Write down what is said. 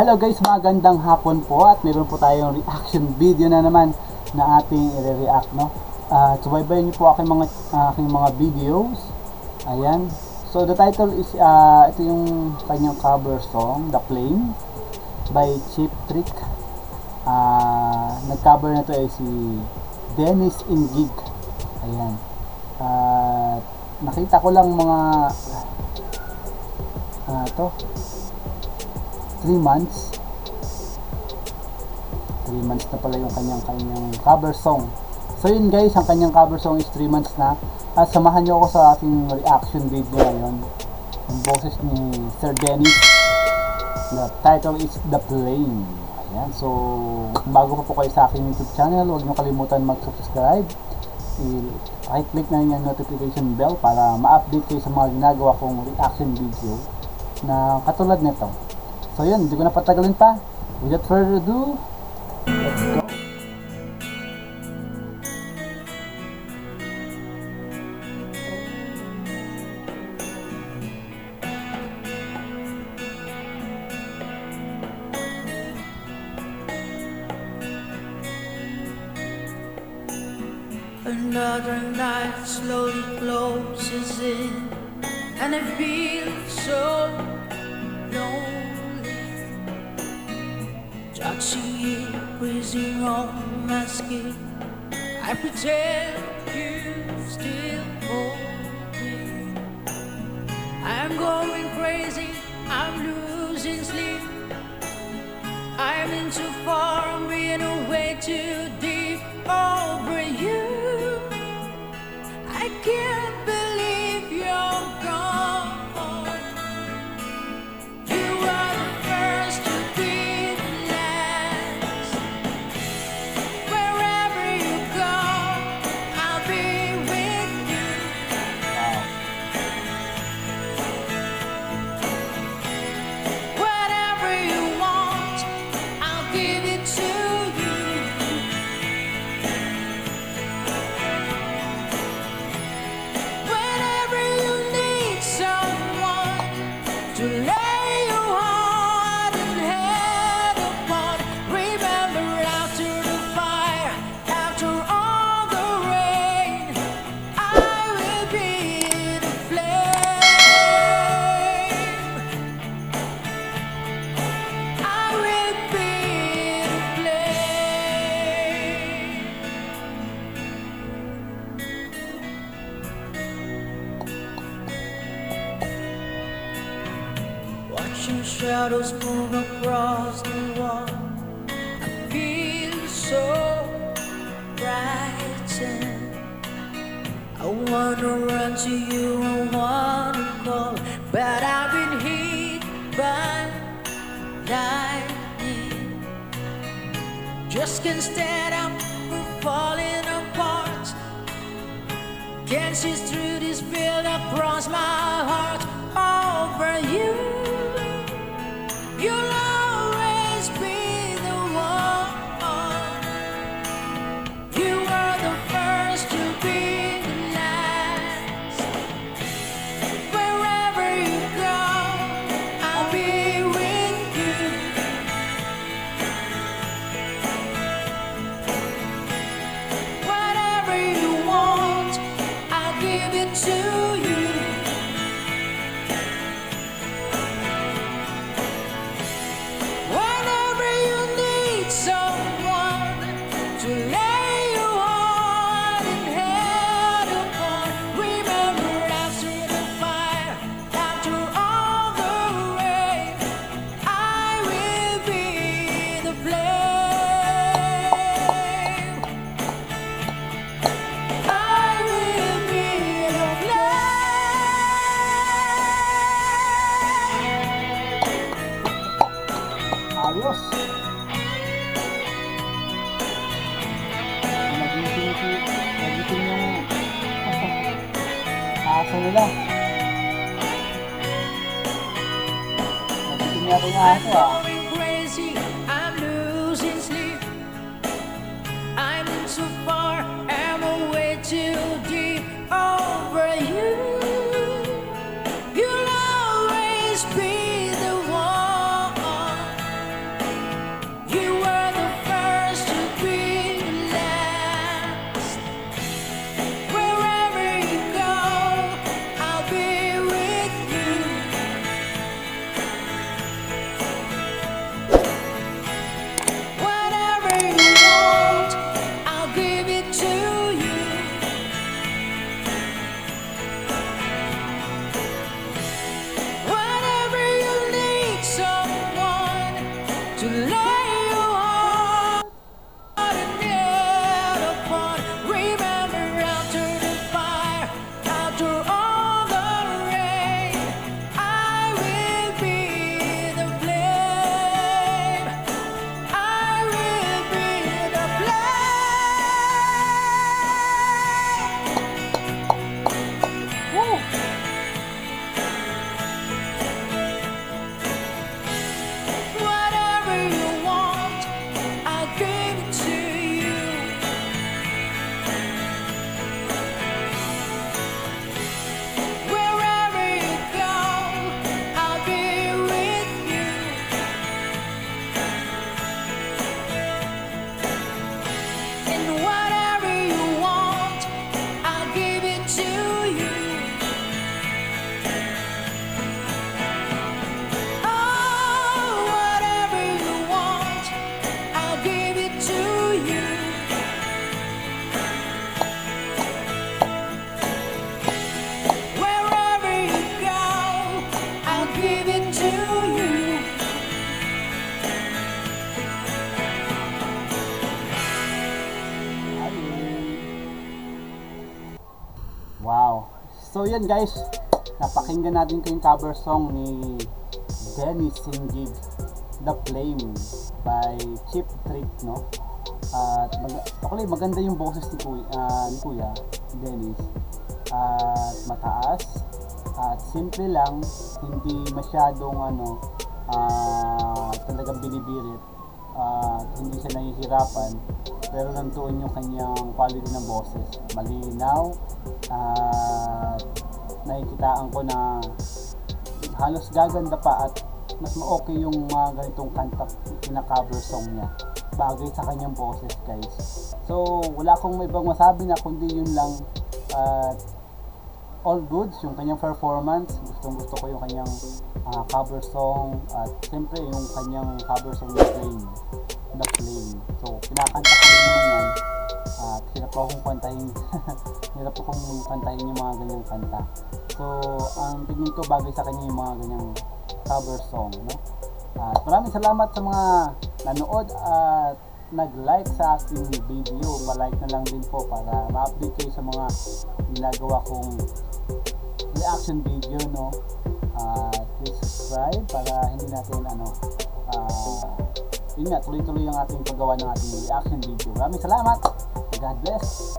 Hello guys, magandang hapon po at meron po tayong reaction video na naman na ating i-react, no? Subaybayan niyo po aking mga videos. Ayan. So the title is ito yung kanyang cover song, The Flame by Cheap Trick. Nag-cover na to ay si Dennis Ingig. Ayan. Nakita ko lang mga 3 months na pala yung kanyang cover song. So yun guys, ang kanyang cover song is 3 months na. At samahan nyo ako sa ating reaction video ngayon. Ang boses ni Sir Dennis. The title is The Flame. Ayan, so bago pa po kayo sa aking YouTube channel, huwag nyo kalimutan mag-subscribe. I-click na yung notification bell para ma-update kayo sa mga ginagawa kong reaction video na katulad nito. So yun, hindi ko na patagalin pa. Without further ado, let's go. Another night slowly closes in, and I feel so lonely. Touching it, breezing on my skin, I pretend you still hold me. I'm going crazy, I'm losing sleep. I'm in too far, I'm being away too deep over you. I can't believe you're gone. You are the first to be the last. Wherever you go, I'll be with you. Whatever you want, I'll give it to you. Whenever you need someone to lay your heart and head upon, remember after the fire, after all the rain, I will be the flame. I will be the flame. Watching shadows move across the wall, I feel so frightened. I wanna run to you, I wanna call, but I've been hit by lightning. Just can't stand up, we're falling apart. Can't see through this field across my heart. Over you, you'll always be the one. You are the first to be the last. Wherever you go, I'll be with you. Whatever you want, I'll give it to you. Whenever you need someone to lay your heart and head upon, remember after the fire, after all the rain, I will be the flame. I will be the flame. Ayos. Nagitin yung aso nila. Nagitin yata yung I'm aso going crazy, I'm losing sleep. I'm in too far, I'm away too deep over you. You'll always be the one. Wow. So yan guys, napakinggan natin ko yung cover song ni Dennis Singgig, The Flame by Cheap Trick, no? At actually maganda yung boses ni Kuya Dennis. At mataas at simple lang, hindi masyadong talagang binibirit, hindi siya nahihirapan, pero nandoon yung kanyang quality ng boses, malinaw, at nakikitaan ko na halos gaganda pa at mas ma-okay yung mga ganitong kanta, kina-cover song niya, bagay sa kanyang boses guys. So wala akong may ibang masabi na kundi yun lang. All goods yung kanyang performance, gustong gusto ko yung kanyang cover song, at siyempre yung kanyang cover song na The Flame. So kinakanta ko rin naman yan, at hirap akong kantahin hirap akong kantahin yung mga ganyang kanta. So ang tingin ko bagay sa kanya yung mga ganyang cover song, no? At maraming salamat sa mga nanood at nag-like sa aking video. Pa-like na lang din po para ma-update kayo sa mga ginagawa kong reaction video, no? Please subscribe para hindi natin yun nga, tuloy-tuloy ang ating paggawa ng ating reaction video. Maraming salamat. God bless.